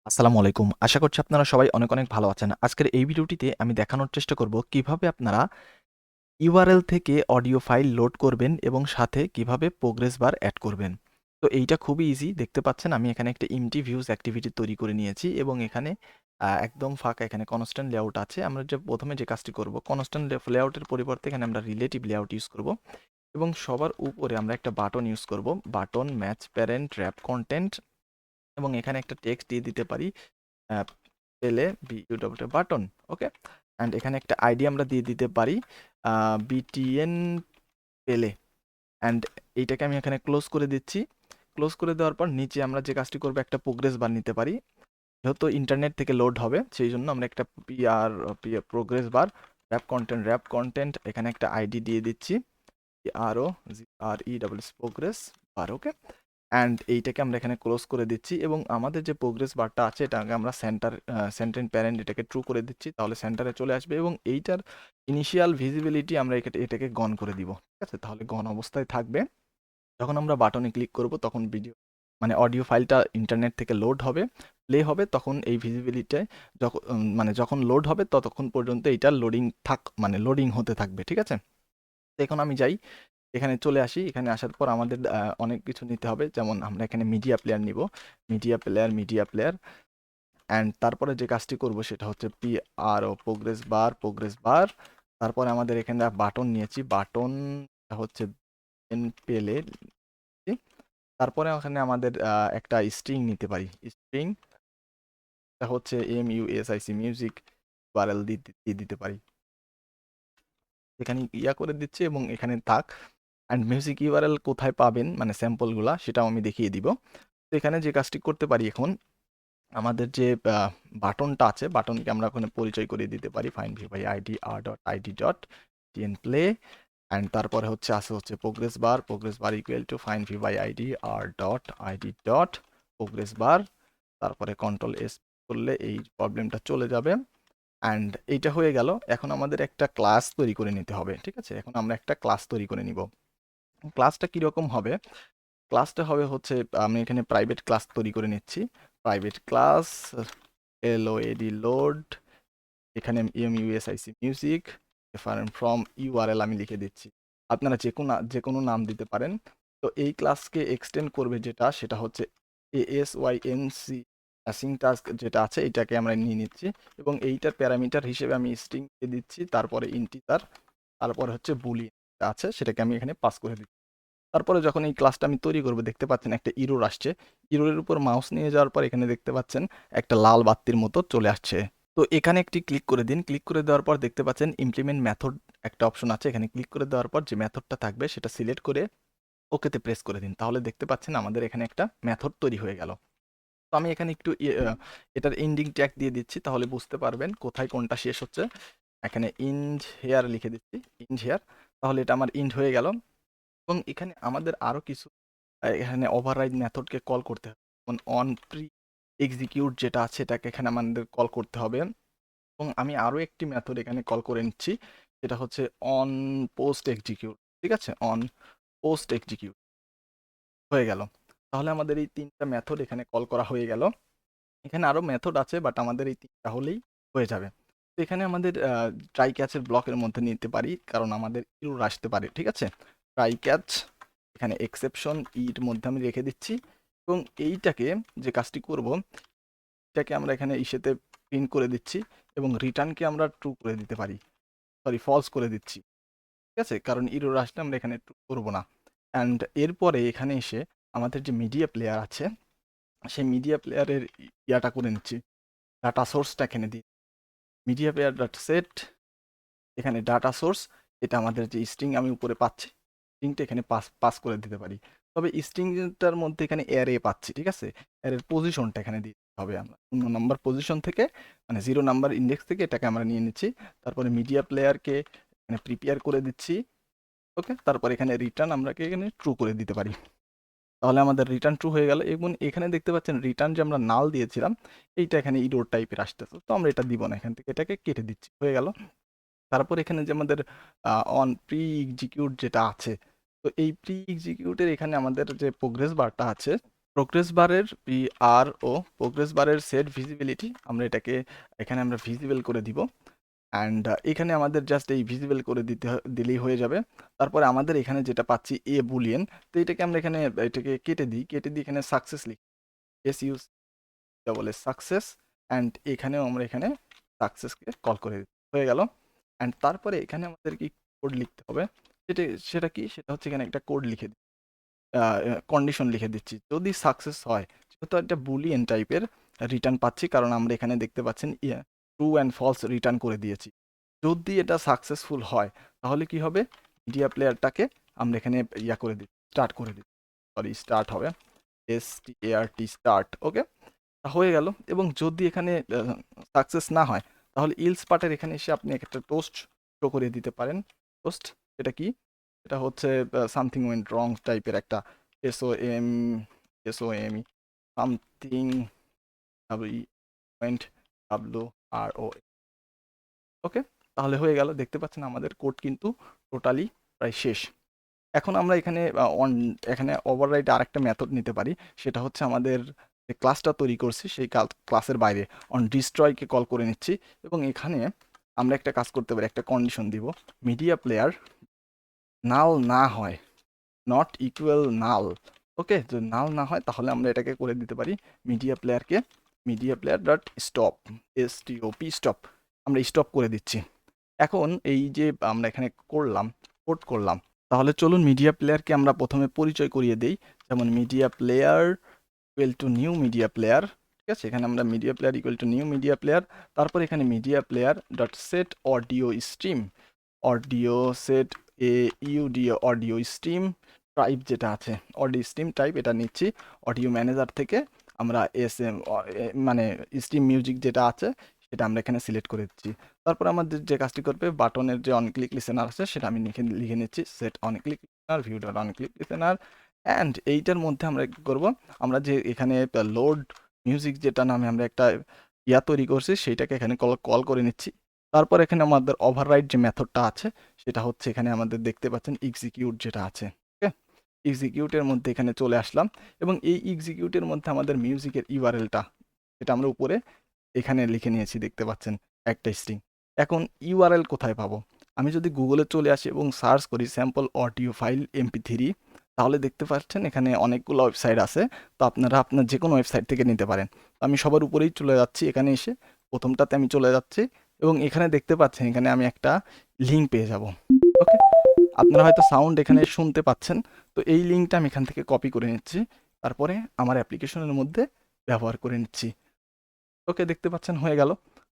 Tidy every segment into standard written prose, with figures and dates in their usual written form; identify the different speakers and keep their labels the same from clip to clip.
Speaker 1: আসসালামু আলাইকুম। আশা করছি আপনারা সবাই অনেক, অনেক ভালো আছেন। আজকের এই ভিডিওটিতে আমি দেখানোর চেষ্টা করব কিভাবে আপনারা ইউআরএল থেকে অডিও ফাইল লোড করবেন এবং সাথে কিভাবে প্রোগ্রেস বার এড করবেন। তো এইটা খুবই ইজি। দেখতে পাচ্ছেন আমি এখানে একটা এমটি ভিউজ অ্যাক্টিভিটি তৈরি করে নিয়েছি এবং এখানে একদম ফাঁকা এখানে কনস্ট্যান্ট লেআউট আছে। আমরা প্রথমে যে কাজটি করব কনস্ট্যান্ট লেআউটের পরিবর্তে এখানে আমরা রিলেটিভ লেআউট ইউজ করব এবং সবার উপরে আমরা একটা বাটন ইউজ করব। Button match parent wrap content এবং এখানে একটা টেক্সট দিয়ে দিতে পারি পেলে বিইউডব্লিউ বাটন। ওকে, অ্যান্ড এখানে একটা আইডি আমরা দিয়ে দিতে পারি বিটিএন পেলে, অ্যান্ড এইটাকে আমি এখানে ক্লোজ করে দিচ্ছি। ক্লোজ করে দেওয়ার পর নিচে আমরা যে কাজটি করবো একটা প্রোগ্রেস বার নিতে পারি। যেহেতু ইন্টারনেট থেকে লোড হবে সেই জন্য আমরা একটা প্রোগ্রেস বার র্যাপ কন্টেন্ট এখানে একটা আইডি দিয়ে দিচ্ছি প্রোগ্রেস বার। ওকে, অ্যান্ড এইটাকে আমরা এখানে ক্লোজ করে দিচ্ছি এবং আমাদের যে প্রোগ্রেস বারটা আছে এটাকে আমরা সেন্টার প্যারেন্ট এটাকে ট্রু করে দিচ্ছি, তাহলে সেন্টারে চলে আসবে এবং এইটার ইনিশিয়াল ভিজিবিলিটি আমরা এটাকে গন করে দিব। ঠিক আছে, তাহলে গন অবস্থায় থাকবে। যখন আমরা বাটনে ক্লিক করব তখন অডিও ফাইলটা ইন্টারনেট থেকে লোড হবে, প্লে হবে, তখন এই ভিজিবিলিটিটায় যখন লোড হবে ততক্ষণ পর্যন্ত এইটা লোডিং হতে থাকবে। ঠিক আছে, তো এখন আমি যাই, এখানে চলে আসি। এখানে আসার পর আমাদের অনেক কিছু নিতে হবে, যেমন আমরা এখানে মিডিয়া প্লেয়ার নিব, মিডিয়া প্লেয়ার অ্যান্ড তারপরে যে কাজটি করব সেটা হচ্ছে প্রোগ্রেস বার। তারপরে আমাদের এখানে বাটন নিয়েছি, বাটন হচ্ছে পেলে। তারপরে ওখানে আমাদের একটা স্ট্রিং নিতে পারি, স্ট্রিং হচ্ছে মিউজিক ইউআরএল দিয়ে দিতে পারি। এখানে করে দিচ্ছি এবং এখানে থাক। অ্যান্ড মিউজিক ইউআরএল কোথায় পাবেন মানে স্যাম্পলগুলা সেটাও আমি দেখিয়ে দিব। তো এখানে যে কাজটি করতে পারি, এখন আমাদের যে বাটনটা আছে বাটনকে আমরা ওখানে পরিচয় করিয়ে দিতে পারি find V by ID R dot ID dot TN play, and তারপরে হচ্ছে progress bar equal to find V by ID R dot ID dot progress bar. তারপরে কন্ট্রোল এস করলে এই প্রবলেমটা চলে যাবে। অ্যান্ড এইটা হয়ে গেল। এখন আমাদের একটা ক্লাস তৈরি করে নিতে হবে। ঠিক আছে, এখন আমরা একটা ক্লাস তৈরি করে নিব। ক্লাসটা কীরকম হবে? ক্লাসটা হবে হচ্ছে আমি এখানে প্রাইভেট ক্লাস তৈরি করে নিচ্ছি। প্রাইভেট ক্লাস লোড, এখানে ইউএসআইসি মিউজিক ফ্রম ইউআরএল আমি লিখে দিচ্ছি। আপনারা যে কোনো নাম দিতে পারেন। তো এই ক্লাসকে এক্সটেন্ড করবে সেটা হচ্ছে এএসওয়াইএনসি অ্যাসিং টাস্ক যেটা আছে এটাকে আমরা নিয়ে নিচ্ছি এবং এইটার প্যারামিটার হিসেবে আমি স্ট্রিং দিয়ে দিচ্ছি, তারপরে ইন্টিজার, তারপরে হচ্ছে বুলিয়ান আছে সেটাকে আমি এখানে পাস করে দিচ্ছি। তারপরে যখন এই ক্লাসটা আমি তৈরি করব দেখতে পাচ্ছেন একটা ইরর আসছে। ইররের উপর মাউস নিয়ে যাওয়ার পর এখানে দেখতে পাচ্ছেন একটা লাল বাতির মতো চলে আসছে। তো এখানে একটি ক্লিক করে দিন। ক্লিক করে দেওয়ার পর দেখতে পাচ্ছেন ইমপ্লিমেন্ট মেথড একটা অপশন আছে। এখানে ক্লিক করে দেওয়ার পর যে মেথডটা থাকবে সেটা সিলেক্ট করে ওকেতে প্রেস করে দিন। তাহলে দেখতে পাচ্ছেন আমাদের এখানে একটা মেথড তৈরি হয়ে গেল। তো আমি এখানে একটু এটার এন্ডিং ট্যাগ দিয়ে দিচ্ছি, তাহলে বুঝতে পারবেন কোথায় কোনটা শেষ হচ্ছে। এখানে ইন্ড হেয়ার লিখে দিচ্ছি, ইন্ড হেয়ার, তাহলে এটা আমার ইন্ড হয়ে গেল। এবং এখানে আমাদের আরও কিছু এখানে ওভাররাইড মেথডকে কল করতে হবে, যেমন অন প্রি এক্সিকিউট যেটা আছে এটাকে এখানে আমাদের কল করতে হবে। এবং আমি আরও একটি মেথড এখানে কল করে নিচ্ছি, যেটা হচ্ছে অন পোস্ট এক্সিকিউট। ঠিক আছে, অন পোস্ট এক্সিকিউট হয়ে গেল। তাহলে আমাদের এই 3টা মেথড এখানে কল করা হয়ে গেল। এখানে আরও মেথড আছে বাট আমাদের এই 3টা হলেই হয়ে যাবে। তো এখানে আমাদের ট্রাই ক্যাচের ব্লকের মধ্যে নিতে পারি কারণ আমাদের ইরর আসতে পারে। ঠিক আছে, ট্রাই ক্যাচ এখানে এক্সেপশন ইর মধ্যে আমি রেখে দিচ্ছি এবং এইটাকে যে কাজটি করব এটাকে আমরা এখানে ইসেতে প্রিন্ট করে দিচ্ছি এবং রিটার্নকে আমরা ট্রু করে দিতে পারি, ফলস করে দিচ্ছি। ঠিক আছে, কারণ ইরর আসলে আমরা এখানে ট্রু করবো না। অ্যান্ড এরপরে এখানে এসে আমাদের যে মিডিয়া প্লেয়ার আছে সেই মিডিয়া প্লেয়ারের ইয়াটা করে নিচ্ছি, ডাটা সোর্সটা এখানে দিই। মিডিয়া প্লেয়ার ডট সেট, এখানে ডাটা সোর্স, এটা আমাদের যে স্ট্রিং আমি উপরে পাচ্ছি স্ট্রিংটা এখানে পাস পাস করে দিতে পারি। তবে স্ট্রিংটার মধ্যে এখানে অ্যারে পাচ্ছি। ঠিক আছে, অ্যারের পজিশনটা এখানে দিতে হবে, আমরা 0 নাম্বার পজিশন থেকে 0 নাম্বার ইন্ডেক্স থেকে এটাকে আমরা নিয়ে নিচ্ছি। তারপরে মিডিয়া প্লেয়ারকে এখানে প্রিপেয়ার করে দিচ্ছি। ওকে, তারপর এখানে রিটার্ন আমরা এখানে ট্রু করে দিতে পারি, তাহলে আমাদের রিটার্ন ট্রু হয়ে গেল। এবং এখানে দেখতে পাচ্ছেন রিটার্ন যে আমরা নাল দিয়েছিলাম এইটা এখানে ইরর টাইপের আসতেছে, তো আমরা এটা দিব না, এখান থেকে এটাকে কেটে দিচ্ছি, হয়ে গেল। তারপর এখানে যে আমাদের অন প্রি এক্সিকিউট যেটা আছে, তো এই প্রি এক্সিকিউটের এখানে আমাদের যে প্রোগ্রেস বারটা আছে প্রোগ্রেস বারের PR ও প্রোগ্রেস বারের সেট ভিজিবিলিটি এখানে আমরা ভিজিবল করে দিব। অ্যান্ড এখানে আমাদের জাস্ট এই ভিজিবল করে দিলেই হয়ে যাবে। তারপরে আমাদের এখানে যেটা পাচ্ছি বুলিয়ন, তো এটাকে আমরা এটাকে কেটে দিই, এখানে সাকসেস লিখি, ইউজ বলে সাকসেস। অ্যান্ড এখানেও আমরা এখানে সাকসেসকে কল করে দিই, হয়ে গেল। অ্যান্ড তারপরে এখানে আমাদের কি কোড লিখতে হবে, সেটা সেটা কি সেটা হচ্ছে এখানে একটা কোড লিখে দিই, কন্ডিশন লিখে দিচ্ছি। যদি সাকসেস হয়, যেহেতু একটা বুলিয়ান টাইপের রিটার্ন পাচ্ছি, কারণ আমরা এখানে দেখতে পাচ্ছেন ট্রু অ্যান্ড ফলস রিটার্ন করে দিয়েছি। যদি এটা সাকসেসফুল হয়, তাহলে কি হবে, মিডিয়া প্লেয়ারটাকে আমরা এখানে করে দিই, স্টার্ট করে দিই, স্টার্ট হবে, START, ওকে, হয়ে গেল। এবং যদি এখানে সাকসেস না হয়, তাহলে ইলস পার্টের এখানে এসে আপনি একটা টোস্ট শো করে দিতে পারেন। টোস্ট এটা কি, এটা হচ্ছে সামথিং ওয়েন্ট রং টাইপের একটা SOM SOME সামথিং WENT ওকে, তাহলে হয়ে গেল। দেখতে পাচ্ছেন আমাদের কোড কিন্তু টোটালি প্রায় শেষ। এখন আমরা এখানে ওভাররাইড আরেকটা মেথড নিতে পারি, সেটা হচ্ছে আমাদের যে ক্লাসটা তৈরি করছি সেই ক্লাসের বাইরে অন ডিস্ট্রয়কে কল করে নিচ্ছি। এবং এখানে আমরা একটা কাজ করতে পারি, একটা কন্ডিশন দিব, মিডিয়া প্লেয়ার নাল না হয়, নট ইকুয়াল নাল। ওকে, যদি নাল না হয় তাহলে আমরা এটাকে করে দিতে পারি media player dot stop, stop, আমরা স্টপ করে দিচ্ছি। এখন এই যে আমরা এখানে কোড করলাম, তাহলে চলুন মিডিয়া প্লেয়ারকে আমরা প্রথমে পরিচয় করিয়ে দেই। যেমন media player equal to new media player, ঠিক আছে, এখানে আমরা media player equal to new media player. তারপর এখানে media player dot set audio stream, audio set audio stream type যেটা আছে, অডিও স্ট্রিম টাইপ এটা নিচ্ছি অডিও ম্যানেজার থেকে। আমরা মানে স্ট্রিম মিউজিক যেটা আছে সেটা আমরা এখানে সিলেক্ট করে দিচ্ছি। তারপর আমাদের যে কাজটি করবে, বাটনের যে অন ক্লিক লিসেনার আছে সেটা আমি লিখে নিচ্ছি, set on click listener, view dot on click listener. And এইটার মধ্যে আমরা কি করব, আমরা যে এখানে লোড মিউজিক যেটা নামে আমরা একটা তৈরি করছি, সেইটাকে এখানে কল করে নিচ্ছি। তারপর এখানে আমাদের ওভাররাইড যে মেথডটা আছে, সেটা হচ্ছে এখানে আমাদের দেখতে পাচ্ছেন এক্সিকিউট যেটা আছে, ওকে, এক্সিকিউটের মধ্যে এখানে চলে আসলাম। এবং এই এক্সিকিউটের মধ্যে আমাদের মিউজিকের ইউআরএলটা, যেটা আমরা উপরে এখানে লিখে নিয়েছি, দেখতে পাচ্ছেন একটা স্ট্রিং। এখন ইউআরএল কোথায় পাবো, আমি যদি গুগলে চলে আসি এবং সার্চ করি স্যাম্পল অডিও ফাইল mp3, তাহলে দেখতে পাচ্ছেন এখানে অনেকগুলো ওয়েবসাইট আছে। তো আপনারা আপনার যে কোনো ওয়েবসাইট থেকে নিতে পারেন। তো আমি সবার উপরেই চলে যাচ্ছি, এখানে এসে প্রথমটাতে আমি চলে যাচ্ছি এবং এখানে দেখতে পাচ্ছেন এখানে আমি একটা লিঙ্ক পেয়ে যাব। ওকে, আপনারা হয়তো সাউন্ড এখানে শুনতে পাচ্ছেন। তো এই লিঙ্কটা আমি এখান থেকে কপি করে নিচ্ছি, তারপরে আমার অ্যাপ্লিকেশনের মধ্যে ব্যবহার করে নিচ্ছি। ওকে, দেখতে পাচ্ছেন হয়ে গেল।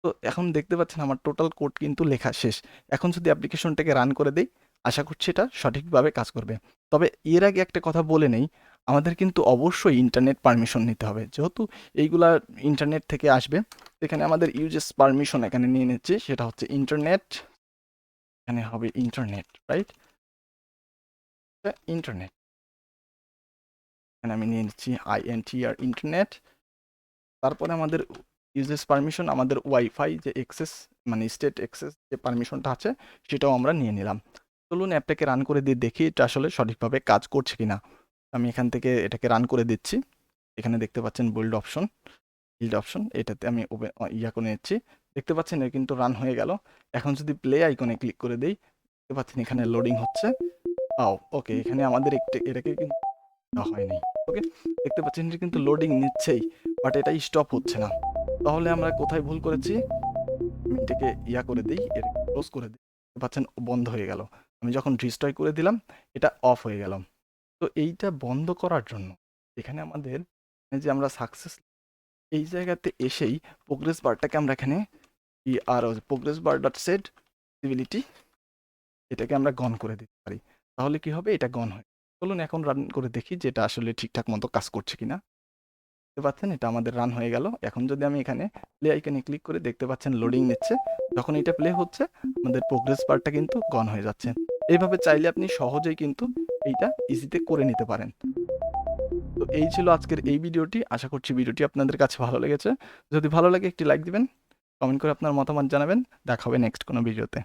Speaker 1: তো এখন দেখতে পাচ্ছেন আমার টোটাল কোড কিন্তু লেখা শেষ। এখন যদি অ্যাপ্লিকেশনটাকে রান করে দেই, আশা করছি এটা সঠিকভাবে কাজ করবে। তবে এর আগে একটা কথা বলে নেই, আমাদের কিন্তু অবশ্যই ইন্টারনেট পারমিশন নিতে হবে, যেহেতু এইগুলা ইন্টারনেট থেকে আসবে। এখানে আমাদের ইউজেস পারমিশন এখানে নিয়ে নিচ্ছি, সেটা হচ্ছে ইন্টারনেট, এখানে হবে ইন্টারনেট, রাইট, ইন্টারনেট এখানে আমি নিয়ে নিচ্ছি INTR ইন্টারনেট। তারপরে আমাদের ইউজেস পারমিশন, আমাদের ওয়াইফাই যে এক্সেস মানে স্টেট এক্সেস যে পারমিশনটা আছে সেটাও আমরা নিয়ে নিলাম। চলুন অ্যাপটাকে রান করে দিয়ে দেখি এটা আসলে সঠিকভাবে কাজ করছে কিনা। আমি এখান থেকে এটাকে রান করে দিচ্ছি। এখানে দেখতে পাচ্ছেন বিল্ড অপশন, এটাতে আমি করে নিচ্ছি। দেখতে পাচ্ছেন এটা কিন্তু রান হয়ে গেল। এখন যদি প্লে আইকনে ক্লিক করে দেই, দেখতে পাচ্ছেন এখানে লোডিং হচ্ছে। ওকে, এখানে আমাদের এটাকে কিন্তু দেওয়া হয়নি। ওকে, দেখতে পাচ্ছেন এটা কিন্তু লোডিং নিচ্ছেই, বাট এটা স্টপ হচ্ছে না। তাহলে আমরা কোথায় ভুল করেছি, আমি এটাকে করে দিই, এটাকে ক্লোজ করে দিই, দেখতে পাচ্ছেন বন্ধ হয়ে গেল। আমি যখন রিস্টার্ট করে দিলাম, এটা অফ হয়ে গেল। তো এইটা বন্ধ করার জন্য এখানে আমাদের যে আমরা সাকসেস এই জায়গাতে এসেই প্রোগ্রেস বারটাকে আমরা এখানে প্রোগ্রেস বার ডট সেট ভিজিবিলিটি এটাকে আমরা গন করে দিতে পারি। তাহলে কি হবে, এটা গন হয়। চলুন এখন রান করে দেখি যে এটা আসলে ঠিকঠাক মতো কাজ করছে কিনা। দেখতে পাচ্ছেন এটা আমাদের রান হয়ে গেল। এখন যদি আমি এখানে প্লে আইকনে ক্লিক করে, দেখতে পাচ্ছেন লোডিং নিচ্ছে। যখন এটা প্লে হচ্ছে, আমাদের প্রোগ্রেস বারটা কিন্তু গন হয়ে যাচ্ছে। এইভাবে চাইলে আপনি সহজেই কিন্তু এইটা ইজিতে করে নিতে পারেন। তো এই ছিল আজকের এই ভিডিওটি। আশা করছি ভিডিওটি আপনাদের কাছে ভালো লেগেছে। যদি ভালো লাগে একটি লাইক দিবেন, কমেন্ট করে আপনার মতামত জানাবেন। দেখা হবে নেক্সট কোনো ভিডিওতে।